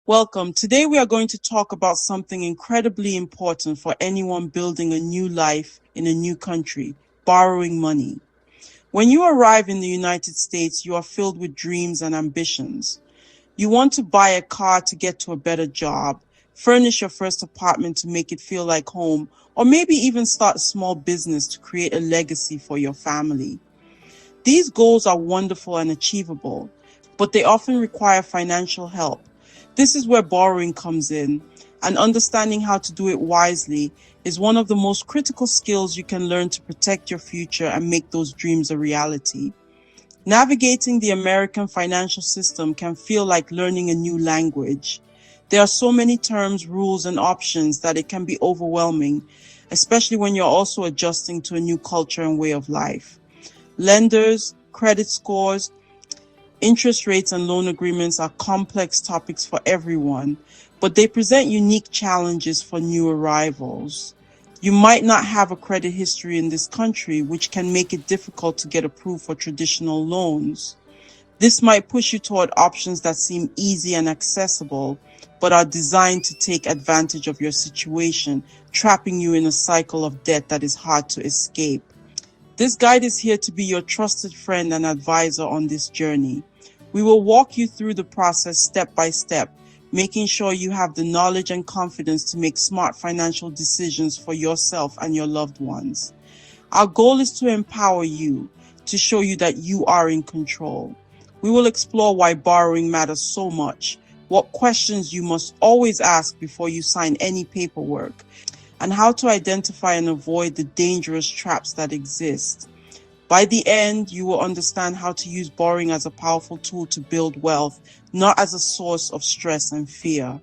Welcome. Today we are going to talk about something incredibly important for anyone building a new life in a new country: borrowing money. When you arrive in the United States, you are filled with dreams and ambitions. You want to buy a car to get to a better job, furnish your first apartment to make it feel like home, or maybe even start a small business to create a legacy for your family. These goals are wonderful and achievable, but they often require financial help. This is where borrowing comes in, and understanding how to do it wisely is one of the most critical skills you can learn to protect your future and make those dreams a reality. Navigating the American financial system can feel like learning a new language. There are so many terms, rules, and options that it can be overwhelming, especially when you're also adjusting to a new culture and way of life. Lenders, credit scores, interest rates, and loan agreements are complex topics for everyone, but they present unique challenges for new arrivals. You might not have a credit history in this country, which can make it difficult to get approved for traditional loans. This might push you toward options that seem easy and accessible, but are designed to take advantage of your situation, trapping you in a cycle of debt that is hard to escape. This guide is here to be your trusted friend and advisor on this journey. We will walk you through the process step by step, making sure you have the knowledge and confidence to make smart financial decisions for yourself and your loved ones. Our goal is to empower you, to show you that you are in control. We will explore why borrowing matters so much, what questions you must always ask before you sign any paperwork, and how to identify and avoid the dangerous traps that exist. By the end, you will understand how to use borrowing as a powerful tool to build wealth, not as a source of stress and fear.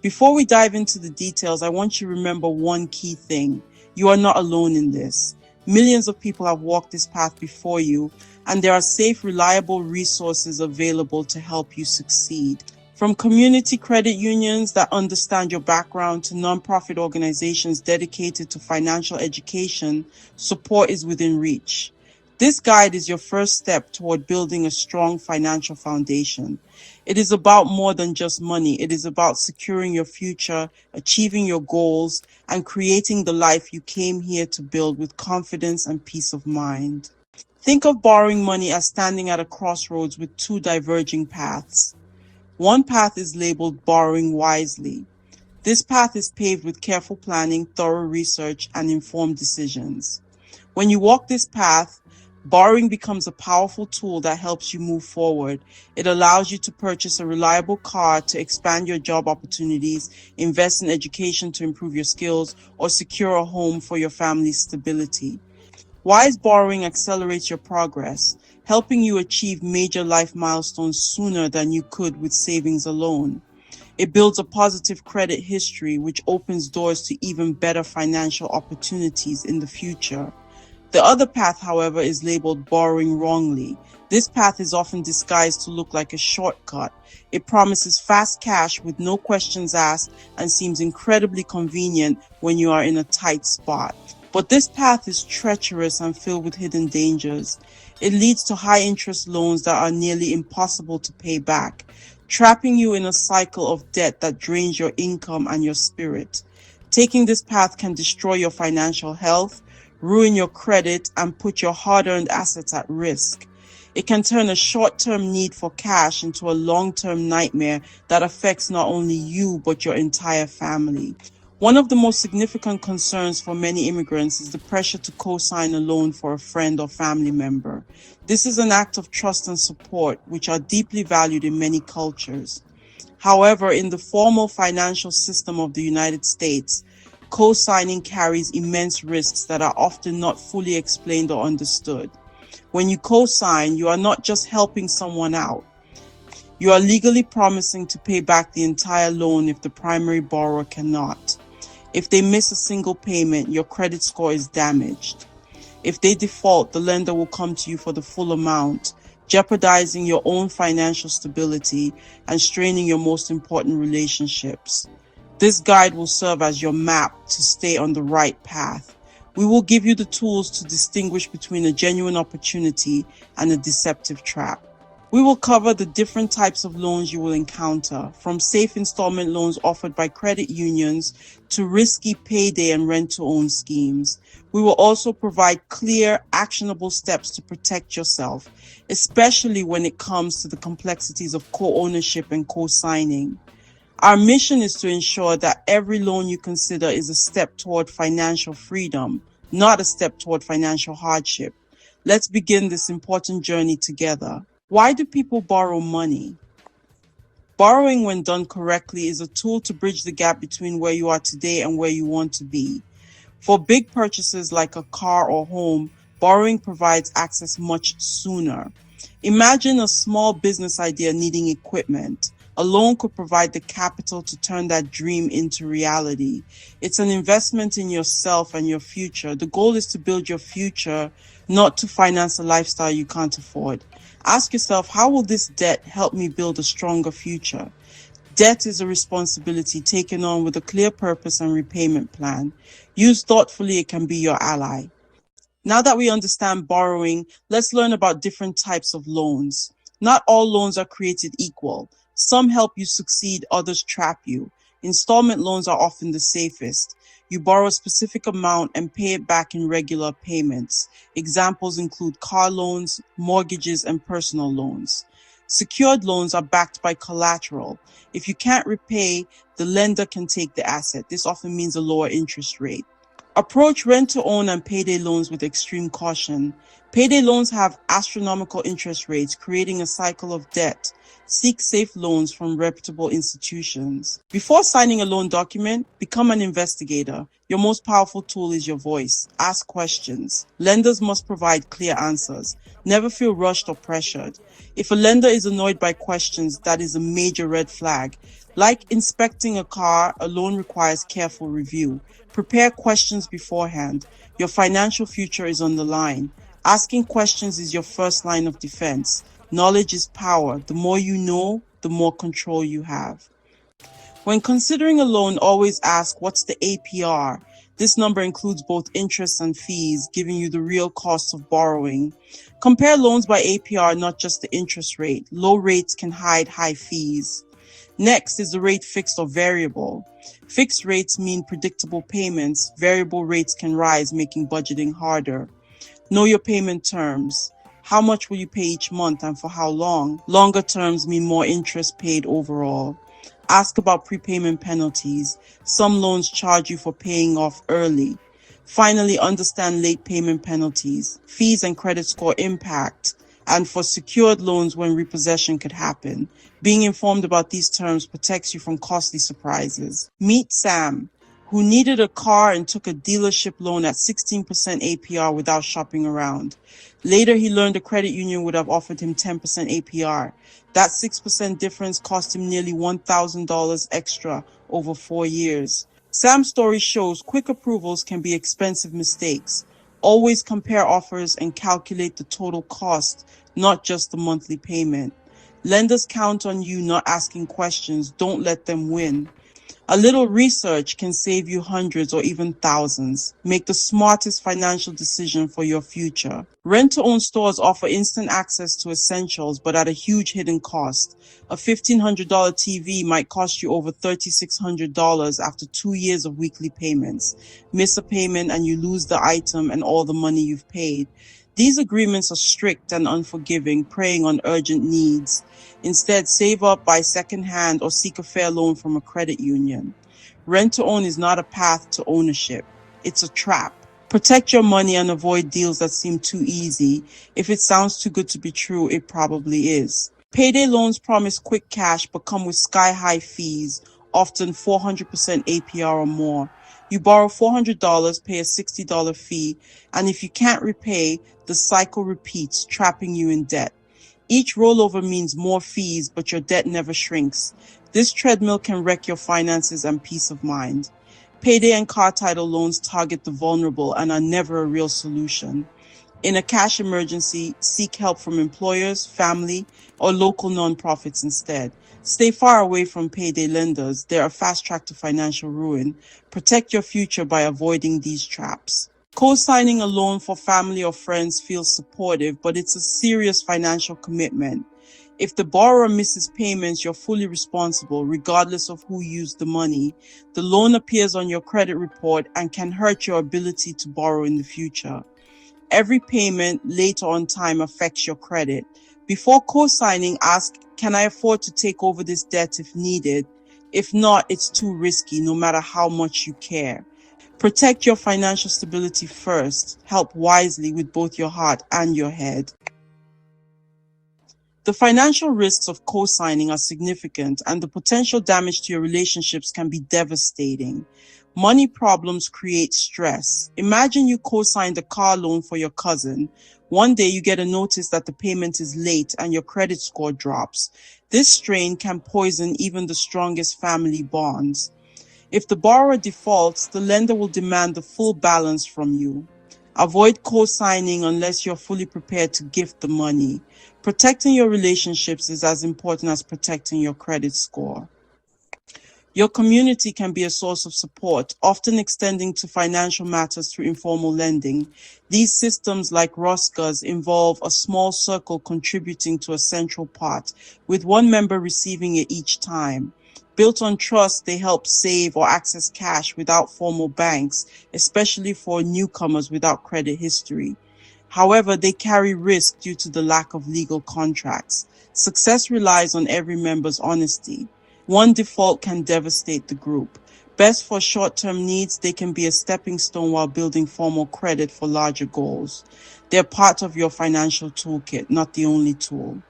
Before we dive into the details, I want you to remember one key thing. You are not alone in this. Millions of people have walked this path before you, and there are safe, reliable resources available to help you succeed. From community credit unions that understand your background to nonprofit organizations dedicated to financial education, support is within reach. This guide is your first step toward building a strong financial foundation. It is about more than just money. It is about securing your future, achieving your goals, and creating the life you came here to build with confidence and peace of mind. Think of borrowing money as standing at a crossroads with two diverging paths. One path is labeled borrowing wisely. This path is paved with careful planning, thorough research, and informed decisions. When you walk this path, borrowing becomes a powerful tool that helps you move forward. It allows you to purchase a reliable car to expand your job opportunities, invest in education to improve your skills, or secure a home for your family's stability. Wise borrowing accelerates your progress, helping you achieve major life milestones sooner than you could with savings alone. It builds a positive credit history, which opens doors to even better financial opportunities in the future. The other path, however, is labeled borrowing wrongly. This path is often disguised to look like a shortcut. It promises fast cash with no questions asked and seems incredibly convenient when you are in a tight spot. But this path is treacherous and filled with hidden dangers. It leads to high-interest loans that are nearly impossible to pay back, trapping you in a cycle of debt that drains your income and your spirit. Taking this path can destroy your financial health, ruin your credit, and put your hard-earned assets at risk. It can turn a short-term need for cash into a long-term nightmare that affects not only you, but your entire family. One of the most significant concerns for many immigrants is the pressure to co-sign a loan for a friend or family member. This is an act of trust and support, which are deeply valued in many cultures. However, in the formal financial system of the United States, co-signing carries immense risks that are often not fully explained or understood. When you co-sign, you are not just helping someone out. You are legally promising to pay back the entire loan if the primary borrower cannot. If they miss a single payment, your credit score is damaged. If they default, the lender will come to you for the full amount, jeopardizing your own financial stability and straining your most important relationships. This guide will serve as your map to stay on the right path. We will give you the tools to distinguish between a genuine opportunity and a deceptive trap. We will cover the different types of loans you will encounter, from safe installment loans offered by credit unions to risky payday and rent-to-own schemes. We will also provide clear, actionable steps to protect yourself, especially when it comes to the complexities of co-ownership and co-signing. Our mission is to ensure that every loan you consider is a step toward financial freedom, not a step toward financial hardship. Let's begin this important journey together. Why do people borrow money? Borrowing, when done correctly, is a tool to bridge the gap between where you are today and where you want to be. For big purchases like a car or home, borrowing provides access much sooner. Imagine a small business idea needing equipment. A loan could provide the capital to turn that dream into reality. It's an investment in yourself and your future. The goal is to build your future, not to finance a lifestyle you can't afford. Ask yourself, how will this debt help me build a stronger future? Debt is a responsibility taken on with a clear purpose and repayment plan. Used thoughtfully, it can be your ally. Now that we understand borrowing, let's learn about different types of loans. Not all loans are created equal. Some help you succeed, others trap you. Installment loans are often the safest. You borrow a specific amount and pay it back in regular payments. Examples include car loans, mortgages, and personal loans. Secured loans are backed by collateral. If you can't repay, the lender can take the asset. This often means a lower interest rate. Approach rent-to-own and payday loans with extreme caution. Payday loans have astronomical interest rates, creating a cycle of debt. Seek safe loans from reputable institutions. Before signing a loan document, become an investigator. Your most powerful tool is your voice. Ask questions. Lenders must provide clear answers. Never feel rushed or pressured. If a lender is annoyed by questions, that is a major red flag. Like inspecting a car, a loan requires careful review. Prepare questions beforehand. Your financial future is on the line. Asking questions is your first line of defense. Knowledge is power. The more you know, the more control you have. When considering a loan, always ask, what's the APR? This number includes both interest and fees, giving you the real cost of borrowing. Compare loans by APR, not just the interest rate. Low rates can hide high fees. Next is the rate fixed or variable. Fixed rates mean predictable payments. Variable rates can rise, making budgeting harder. Know your payment terms. How much will you pay each month and for how long? Longer terms mean more interest paid overall. Ask about prepayment penalties. Some loans charge you for paying off early. Finally, understand late payment penalties, fees and credit score impact, and for secured loans when repossession could happen. Being informed about these terms protects you from costly surprises. Meet Sam, who needed a car and took a dealership loan at 16% APR without shopping around. Later, he learned a credit union would have offered him 10% APR. That 6% difference cost him nearly $1,000 extra over 4 years. Sam's story shows quick approvals can be expensive mistakes. Always compare offers and calculate the total cost, not just the monthly payment. Lenders count on you not asking questions. Don't let them win. A little research can save you hundreds or even thousands. Make the smartest financial decision for your future. Rent-to-own stores offer instant access to essentials, but at a huge hidden cost. A $1,500 TV might cost you over $3,600 after 2 years of weekly payments. Miss a payment and you lose the item and all the money you've paid. These agreements are strict and unforgiving, preying on urgent needs. Instead, save up, buy secondhand, or seek a fair loan from a credit union. Rent-to-own is not a path to ownership. It's a trap. Protect your money and avoid deals that seem too easy. If it sounds too good to be true, it probably is. Payday loans promise quick cash but come with sky-high fees, often 400% APR or more. You borrow $400, pay a $60 fee, and if you can't repay, the cycle repeats, trapping you in debt. Each rollover means more fees, but your debt never shrinks. This treadmill can wreck your finances and peace of mind. Payday and car title loans target the vulnerable and are never a real solution. In a cash emergency, seek help from employers, family, or local nonprofits instead. Stay far away from payday lenders. They're a fast track to financial ruin. Protect your future by avoiding these traps. Co-signing a loan for family or friends feels supportive, but it's a serious financial commitment. If the borrower misses payments, you're fully responsible, regardless of who used the money. The loan appears on your credit report and can hurt your ability to borrow in the future. Every payment later on time affects your credit. Before co-signing, ask, can I afford to take over this debt if needed? If not, it's too risky, no matter how much you care. Protect your financial stability first. Help wisely with both your heart and your head. The financial risks of co-signing are significant, and the potential damage to your relationships can be devastating. Money problems create stress. Imagine you co-signed a car loan for your cousin. One day you get a notice that the payment is late and your credit score drops. This strain can poison even the strongest family bonds. If the borrower defaults, the lender will demand the full balance from you. Avoid co-signing unless you're fully prepared to gift the money. Protecting your relationships is as important as protecting your credit score. Your community can be a source of support, often extending to financial matters through informal lending. These systems, like Roscas, involve a small circle contributing to a central pot, with one member receiving it each time. Built on trust, they help save or access cash without formal banks, especially for newcomers without credit history. However, they carry risk due to the lack of legal contracts. Success relies on every member's honesty. One default can devastate the group. Best for short-term needs, they can be a stepping stone while building formal credit for larger goals. They're part of your financial toolkit, not the only tool.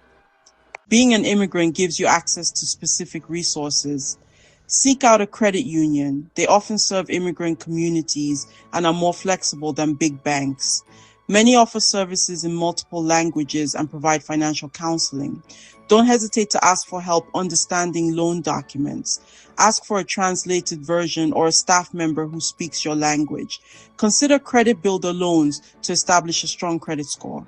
Being an immigrant gives you access to specific resources. Seek out a credit union. They often serve immigrant communities and are more flexible than big banks. Many offer services in multiple languages and provide financial counseling. Don't hesitate to ask for help understanding loan documents. Ask for a translated version or a staff member who speaks your language. Consider credit builder loans to establish a strong credit score.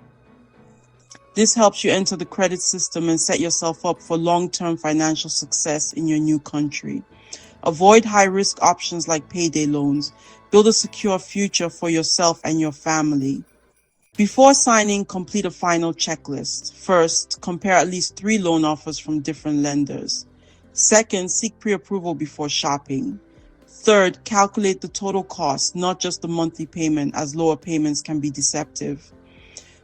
This helps you enter the credit system and set yourself up for long-term financial success in your new country. Avoid high-risk options like payday loans. Build a secure future for yourself and your family. Before signing, complete a final checklist. First, compare at least 3 loan offers from different lenders. Second, seek pre-approval before shopping. Third, calculate the total cost, not just the monthly payment, as lower payments can be deceptive.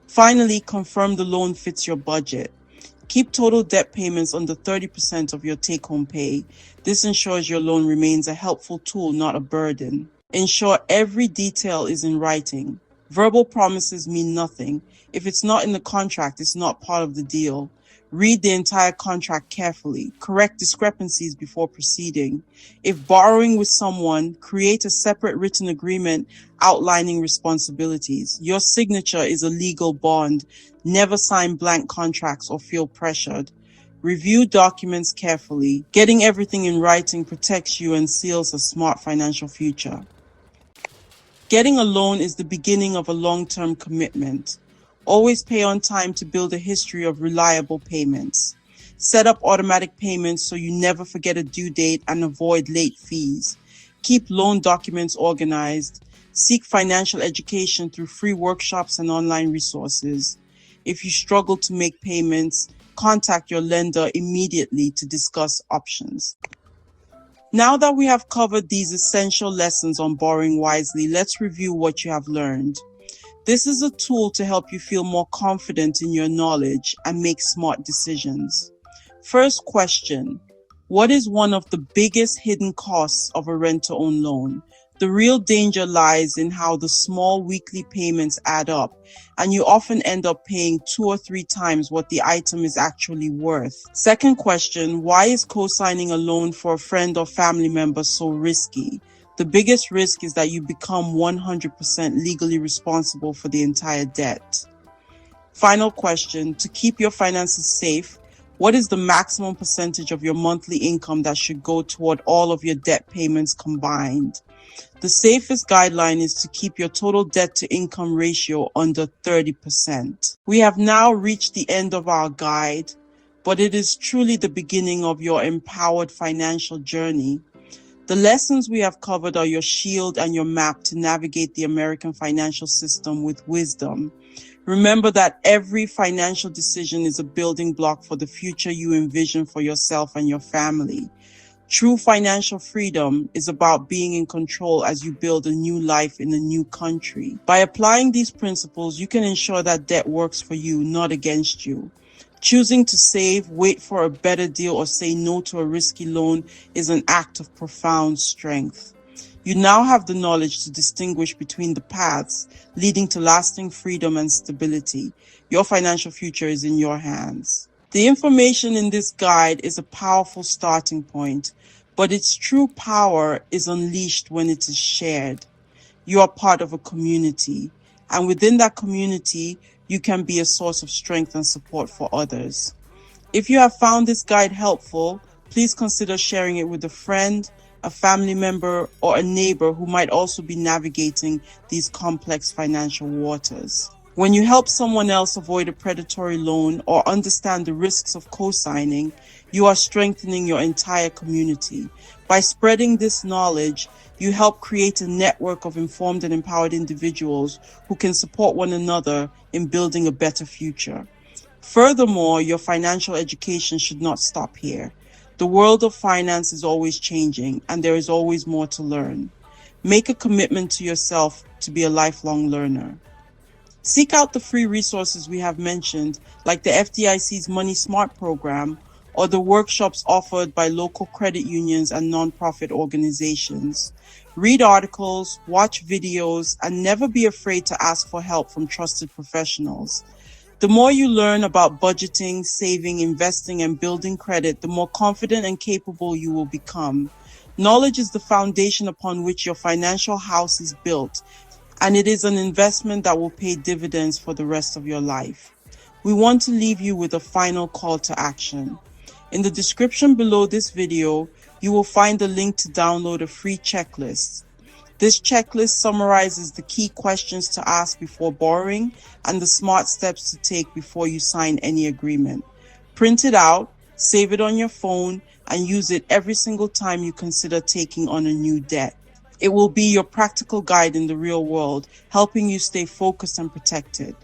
Finally, confirm the loan fits your budget. Keep total debt payments under 30% of your take-home pay. This ensures your loan remains a helpful tool, not a burden. Ensure every detail is in writing. Verbal promises mean nothing. If it's not in the contract, it's not part of the deal. Read the entire contract carefully. Correct discrepancies before proceeding. If borrowing with someone, create a separate written agreement outlining responsibilities. Your signature is a legal bond. Never sign blank contracts or feel pressured. Review documents carefully. Getting everything in writing protects you and seals a smart financial future. Getting a loan is the beginning of a long-term commitment. Always pay on time to build a history of reliable payments. Set up automatic payments so you never forget a due date and avoid late fees. Keep loan documents organized. Seek financial education through free workshops and online resources. If you struggle to make payments, contact your lender immediately to discuss options. Now that we have covered these essential lessons on borrowing wisely, let's review what you have learned. This is a tool to help you feel more confident in your knowledge and make smart decisions. First question: what is one of the biggest hidden costs of a rent-to-own loan? The real danger lies in how the small weekly payments add up, and you often end up paying 2 or 3 times what the item is actually worth. Second question: why is co-signing a loan for a friend or family member so risky? The biggest risk is that you become 100% legally responsible for the entire debt. Final question: to keep your finances safe, what is the maximum percentage of your monthly income that should go toward all of your debt payments combined? The safest guideline is to keep your total debt to income ratio under 30%. We have now reached the end of our guide, but it is truly the beginning of your empowered financial journey. The lessons we have covered are your shield and your map to navigate the American financial system with wisdom. Remember that every financial decision is a building block for the future you envision for yourself and your family. True financial freedom is about being in control as you build a new life in a new country. By applying these principles, you can ensure that debt works for you, not against you. Choosing to save, wait for a better deal, or say no to a risky loan is an act of profound strength. You now have the knowledge to distinguish between the paths leading to lasting freedom and stability. Your financial future is in your hands. The information in this guide is a powerful starting point, but its true power is unleashed when it is shared. You are part of a community, and within that community, you can be a source of strength and support for others. If you have found this guide helpful, please consider sharing it with a friend, a family member, or a neighbor who might also be navigating these complex financial waters. When you help someone else avoid a predatory loan or understand the risks of co-signing, you are strengthening your entire community. By spreading this knowledge, you help create a network of informed and empowered individuals who can support one another in building a better future. Furthermore, your financial education should not stop here. The world of finance is always changing, and there is always more to learn. Make a commitment to yourself to be a lifelong learner. Seek out the free resources we have mentioned, like the FDIC's Money Smart program or the workshops offered by local credit unions and nonprofit organizations. Read articles, watch videos, and never be afraid to ask for help from trusted professionals. The more you learn about budgeting, saving, investing, and building credit, the more confident and capable you will become. Knowledge is the foundation upon which your financial house is built, and it is an investment that will pay dividends for the rest of your life. We want to leave you with a final call to action. In the description below this video, you will find a link to download a free checklist. This checklist summarizes the key questions to ask before borrowing and the smart steps to take before you sign any agreement. Print it out, save it on your phone, and use it every single time you consider taking on a new debt. It will be your practical guide in the real world, helping you stay focused and protected.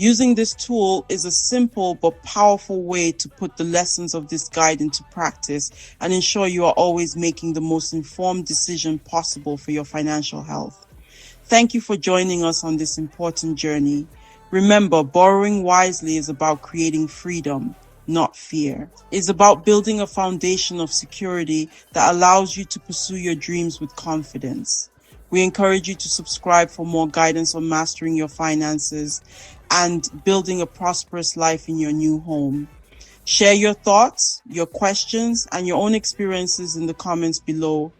Using this tool is a simple but powerful way to put the lessons of this guide into practice and ensure you are always making the most informed decision possible for your financial health. Thank you for joining us on this important journey. Remember, borrowing wisely is about creating freedom, not fear. It's about building a foundation of security that allows you to pursue your dreams with confidence. We encourage you to subscribe for more guidance on mastering your finances and building a prosperous life in your new home. Share your thoughts, your questions, and your own experiences in the comments below.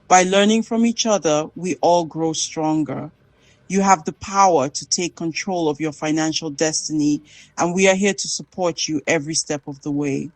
By learning from each other, we all grow stronger. You have the power to take control of your financial destiny, and we are here to support you every step of the way.